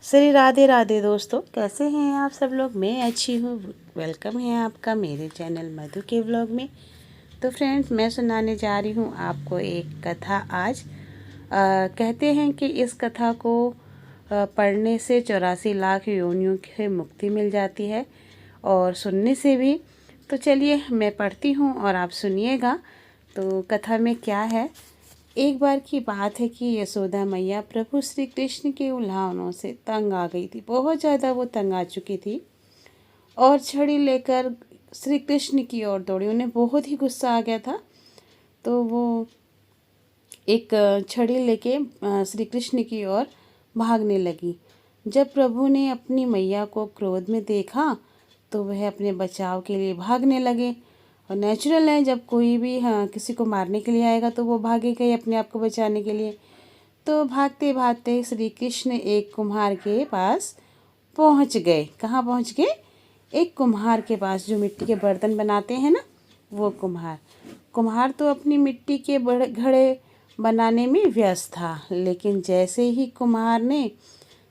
श्री राधे राधे दोस्तों, कैसे हैं आप सब लोग। मैं अच्छी हूँ। वेलकम है आपका मेरे चैनल मधु के व्लॉग में। तो फ्रेंड्स, मैं सुनाने जा रही हूँ आपको एक कथा आज। कहते हैं कि इस कथा को पढ़ने से 84 लाख योनियों से मुक्ति मिल जाती है और सुनने से भी। तो चलिए मैं पढ़ती हूँ और आप सुनिएगा। तो कथा में क्या है। एक बार की बात है कि यशोदा मैया प्रभु श्री कृष्ण के उल्हानों से तंग आ गई थी। बहुत ज़्यादा वो तंग आ चुकी थी और छड़ी लेकर श्री कृष्ण की ओर दौड़ी। उन्हें बहुत ही गुस्सा आ गया था, तो वो एक छड़ी लेके श्री कृष्ण की ओर भागने लगी। जब प्रभु ने अपनी मैया को क्रोध में देखा तो वह अपने बचाव के लिए भागने लगे। और नेचुरल है, जब कोई भी किसी को मारने के लिए आएगा तो वो भागेगा ही अपने आप को बचाने के लिए। तो भागते भागते श्री कृष्ण एक कुम्हार के पास पहुंच गए। कहाँ पहुंच गए? एक कुम्हार के पास, जो मिट्टी के बर्तन बनाते हैं ना, वो कुम्हार तो अपनी मिट्टी के बड़े घड़े बनाने में व्यस्त था। लेकिन जैसे ही कुम्हार ने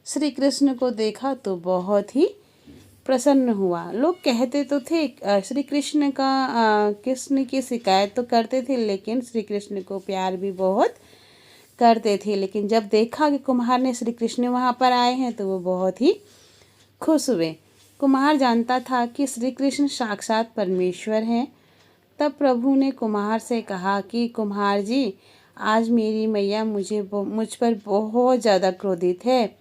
श्री कृष्ण को देखा तो बहुत ही प्रसन्न हुआ। लोग कहते तो थे श्री कृष्ण की शिकायत तो करते थे, लेकिन श्री कृष्ण को प्यार भी बहुत करते थे। लेकिन जब देखा कि कुम्हार ने श्री कृष्ण वहाँ पर आए हैं तो वो बहुत ही खुश हुए। कुम्हार जानता था कि श्री कृष्ण साक्षात परमेश्वर हैं। तब प्रभु ने कुम्हार से कहा कि कुम्हार जी, आज मेरी मैया मुझ पर बहुत ज़्यादा क्रोधित है।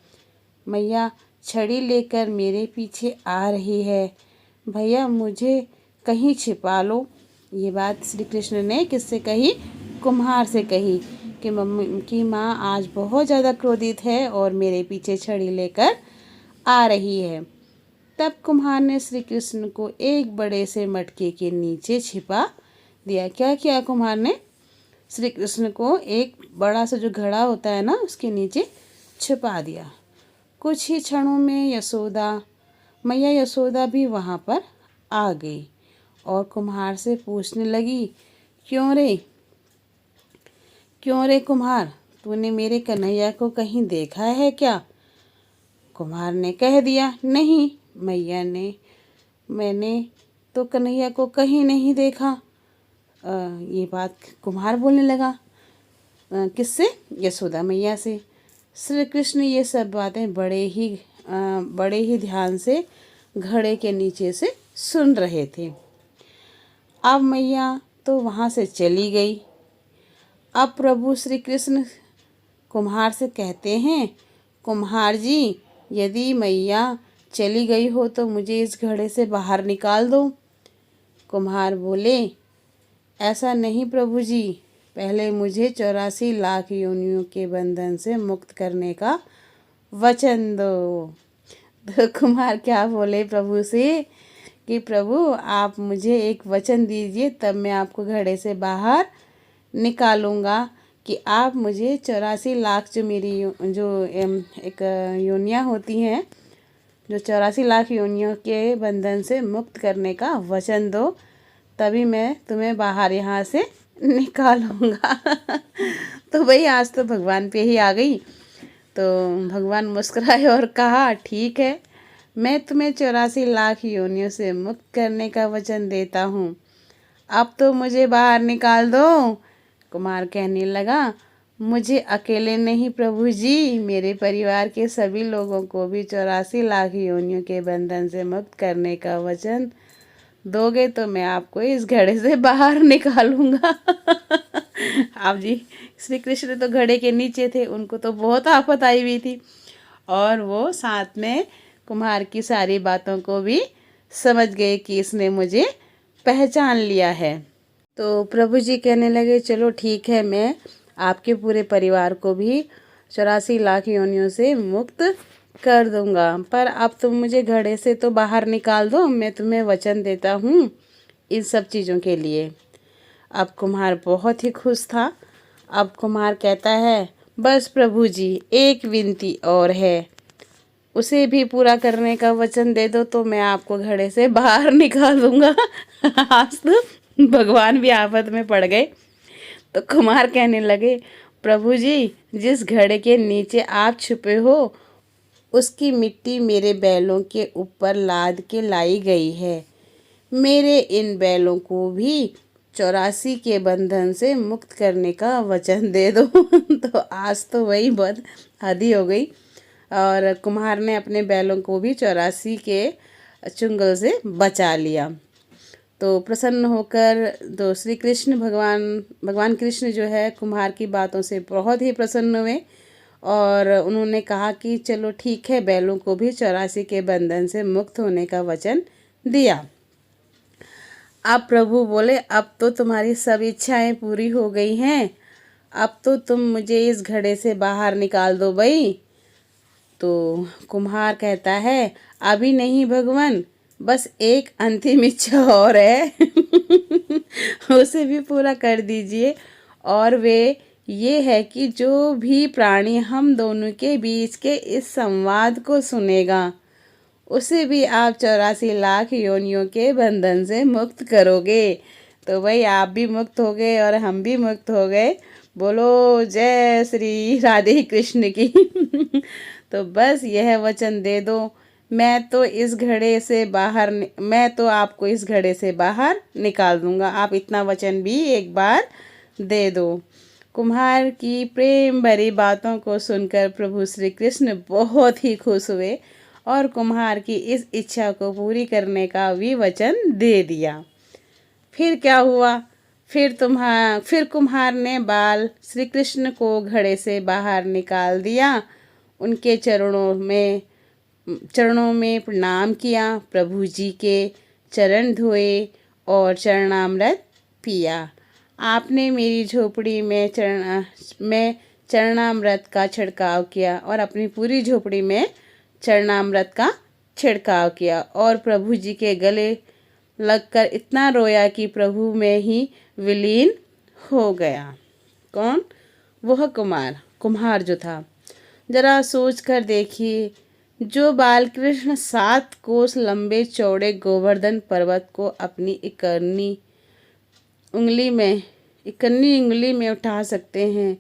मैया छड़ी लेकर मेरे पीछे आ रही है। भैया मुझे कहीं छिपा लो। ये बात श्री कृष्ण ने किससे कही? कुम्हार से कही कि मम्मी की माँ आज बहुत ज़्यादा क्रोधित है और मेरे पीछे छड़ी लेकर आ रही है। तब कुम्हार ने श्री कृष्ण को एक बड़े से मटके के नीचे छिपा दिया। क्या किया कुम्हार ने? श्री कृष्ण को एक बड़ा सा जो घड़ा होता है ना, उसके नीचे छिपा दिया। कुछ ही क्षणों में मैया यशोदा भी वहाँ पर आ गई और कुम्हार से पूछने लगी, क्यों रे कुम्हार, तूने मेरे कन्हैया को कहीं देखा है क्या? कुम्हार ने कह दिया, नहीं मैया मैंने तो कन्हैया को कहीं नहीं देखा। ये बात कुम्हार बोलने लगा। किससे? यशोदा मैया से। श्री कृष्ण ये सब बातें बड़े ही ध्यान से घड़े के नीचे से सुन रहे थे। अब मैया तो वहाँ से चली गई। अब प्रभु श्री कृष्ण कुम्हार से कहते हैं, कुम्हार जी, यदि मैया चली गई हो तो मुझे इस घड़े से बाहर निकाल दो। कुम्हार बोले, ऐसा नहीं प्रभु जी, पहले मुझे 84 लाख योनियों के बंधन से मुक्त करने का वचन दो। तो कुमार क्या बोले प्रभु से कि प्रभु आप मुझे एक वचन दीजिए, तब मैं आपको घड़े से बाहर निकालूंगा कि आप मुझे 84 लाख जो मेरी एक योनियाँ होती हैं, जो 84 लाख योनियों के बंधन से मुक्त करने का वचन दो, तभी मैं तुम्हें बाहर यहाँ से निकालूंगा। तो भाई आज तो भगवान पे ही आ गई। तो भगवान मुस्कुराए और कहा, ठीक है, मैं तुम्हें 84 लाख योनियों से मुक्त करने का वचन देता हूँ, अब तो मुझे बाहर निकाल दो। कुमार कहने लगा, मुझे अकेले नहीं प्रभु जी, मेरे परिवार के सभी लोगों को भी 84 लाख योनियों के बंधन से मुक्त करने का वचन दोगे तो मैं आपको इस घड़े से बाहर निकालूंगा। आप जी, श्री कृष्ण तो घड़े के नीचे थे, उनको तो बहुत आफत आई हुई थी और वो साथ में कुम्हार की सारी बातों को भी समझ गए कि इसने मुझे पहचान लिया है। तो प्रभु जी कहने लगे, चलो ठीक है, मैं आपके पूरे परिवार को भी 84 लाख योनियों से मुक्त कर दूंगा, पर अब तुम मुझे घड़े से तो बाहर निकाल दो, मैं तुम्हें वचन देता हूँ इन सब चीज़ों के लिए। अब कुम्हार बहुत ही खुश था। अब कुम्हार कहता है, बस प्रभु जी, एक विनती और है, उसे भी पूरा करने का वचन दे दो तो मैं आपको घड़े से बाहर निकाल दूंगा। आज तो भगवान भी आफत में पड़ गए। तो कुम्हार कहने लगे, प्रभु जी, जिस घड़े के नीचे आप छुपे हो उसकी मिट्टी मेरे बैलों के ऊपर लाद के लाई गई है। मेरे इन बैलों को भी 84 के बंधन से मुक्त करने का वचन दे दो। तो आज तो वही बहुत आदी हो गई और कुम्हार ने अपने बैलों को भी 84 के चुंगल से बचा लिया। तो प्रसन्न होकर तो श्री कृष्ण भगवान कृष्ण जो है कुम्हार की बातों से बहुत ही प्रसन्न हुए और उन्होंने कहा कि चलो ठीक है, बैलों को भी 84 के बंधन से मुक्त होने का वचन दिया। अब प्रभु बोले, अब तो तुम्हारी सब इच्छाएं पूरी हो गई हैं, अब तो तुम मुझे इस घड़े से बाहर निकाल दो भाई। तो कुम्हार कहता है, अभी नहीं भगवान, बस एक अंतिम इच्छा और है। उसे भी पूरा कर दीजिए। और वे ये है कि जो भी प्राणी हम दोनों के बीच के इस संवाद को सुनेगा उसे भी आप 84 लाख योनियों के बंधन से मुक्त करोगे। तो भाई आप भी मुक्त हो गए और हम भी मुक्त हो गए। बोलो जय श्री राधे कृष्ण की। तो बस यह वचन दे दो, मैं तो आपको इस घड़े से बाहर निकाल दूंगा। आप इतना वचन भी एक बार दे दो। कुम्हार की प्रेम भरी बातों को सुनकर प्रभु श्री कृष्ण बहुत ही खुश हुए और कुम्हार की इस इच्छा को पूरी करने का भी वचन दे दिया। फिर क्या हुआ? फिर कुम्हार ने बाल श्री कृष्ण को घड़े से बाहर निकाल दिया, उनके चरणों में प्रणाम किया, प्रभु जी के चरण धोए और चरणामृत पिया। आपने मेरी झोपड़ी में चरणामृत का छिड़काव किया और अपनी पूरी झोपड़ी में चरणामृत का छिड़काव किया और प्रभु जी के गले लगकर इतना रोया कि प्रभु में ही विलीन हो गया। कौन? वह कुम्हार जो था। जरा सोच कर देखिए, जो बालकृष्ण 7 कोस लंबे चौड़े गोवर्धन पर्वत को अपनी इकन्नी उंगली में उठा सकते हैं,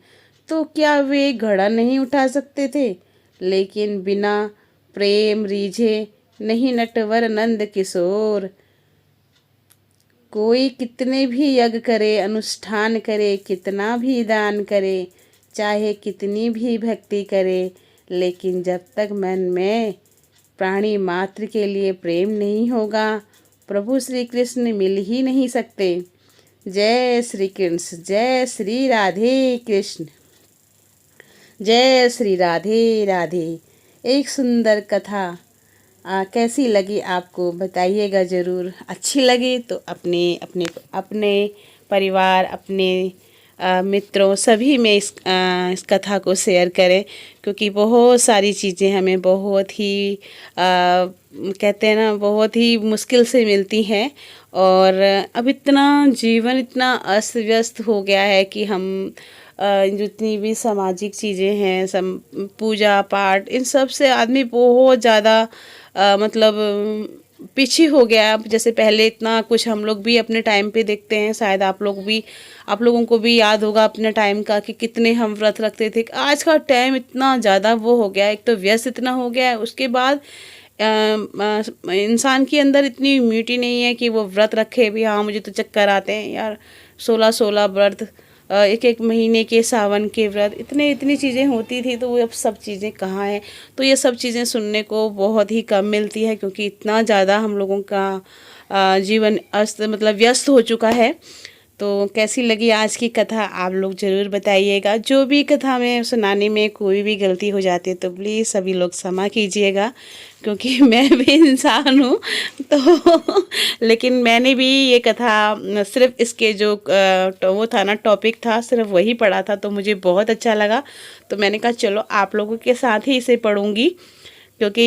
तो क्या वे घड़ा नहीं उठा सकते थे? लेकिन बिना प्रेम रीझे नहीं नटवर नंद किशोर। कोई कितने भी यज्ञ करे, अनुष्ठान करे, कितना भी दान करे, चाहे कितनी भी भक्ति करे, लेकिन जब तक मन में प्राणी मात्र के लिए प्रेम नहीं होगा, प्रभु श्री कृष्ण मिल ही नहीं सकते। जय श्री कृष्ण, जय श्री राधे कृष्ण, जय श्री राधे राधे। एक सुंदर कथा कैसी लगी आपको बताइएगा ज़रूर। अच्छी लगी तो अपने परिवार, अपने मित्रों सभी में इस कथा को शेयर करें, क्योंकि बहुत सारी चीज़ें हमें बहुत ही कहते हैं ना, बहुत ही मुश्किल से मिलती हैं। और अब जीवन इतना अस्त व्यस्त हो गया है कि हम जितनी भी सामाजिक चीज़ें हैं, पूजा पाठ, इन सब से आदमी बहुत ज़्यादा मतलब पीछे हो गया। अब जैसे पहले इतना कुछ हम लोग भी अपने टाइम पे देखते हैं, शायद आप लोगों को भी याद होगा अपने टाइम का कि कितने हम व्रत रखते थे। आज का टाइम इतना ज़्यादा वो हो गया है, एक तो व्यस्त इतना हो गया है, उसके बाद इंसान के अंदर इतनी इम्यूनिटी नहीं है कि वो व्रत रखे भी। हाँ, मुझे तो चक्कर आते हैं यार, 16 व्रत, एक महीने के सावन के व्रत, इतनी चीज़ें होती थी, तो वो अब सब चीज़ें कहाँ हैं? तो ये सब चीज़ें सुनने को बहुत ही कम मिलती है, क्योंकि इतना ज़्यादा हम लोगों का जीवन व्यस्त हो चुका है। तो कैसी लगी आज की कथा आप लोग ज़रूर बताइएगा। जो भी कथा में सुनाने में कोई भी गलती हो जाती है तो प्लीज़ सभी लोग क्षमा कीजिएगा, क्योंकि मैं भी इंसान हूँ। तो लेकिन मैंने भी ये कथा सिर्फ इसके जो वो था ना, टॉपिक था, सिर्फ वही पढ़ा था, तो मुझे बहुत अच्छा लगा। तो मैंने कहा चलो आप लोगों के साथ ही इसे पढ़ूँगी, क्योंकि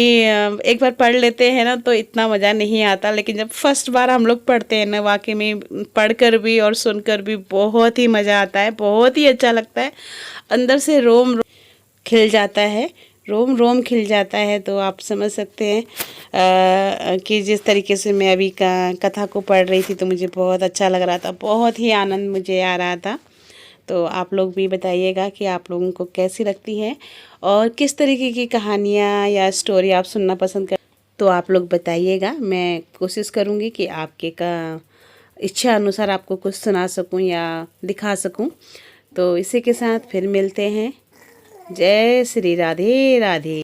एक बार पढ़ लेते हैं ना तो इतना मज़ा नहीं आता, लेकिन जब फर्स्ट बार हम लोग पढ़ते हैं ना, वाकई में पढ़कर भी और सुनकर भी बहुत ही मज़ा आता है, बहुत ही अच्छा लगता है। अंदर से रोम खिल जाता है, रोम खिल जाता है। तो आप समझ सकते हैं कि जिस तरीके से मैं अभी कथा को पढ़ रही थी तो मुझे बहुत अच्छा लग रहा था, बहुत ही आनंद मुझे आ रहा था। तो आप लोग भी बताइएगा कि आप लोगों को कैसी लगती है और किस तरीके की कहानियाँ या स्टोरी आप सुनना पसंद कर, तो आप लोग बताइएगा। मैं कोशिश करूँगी कि आपके का इच्छा अनुसार आपको कुछ सुना सकूं या दिखा सकूं। तो इसी के साथ फिर मिलते हैं। जय श्री राधे राधे।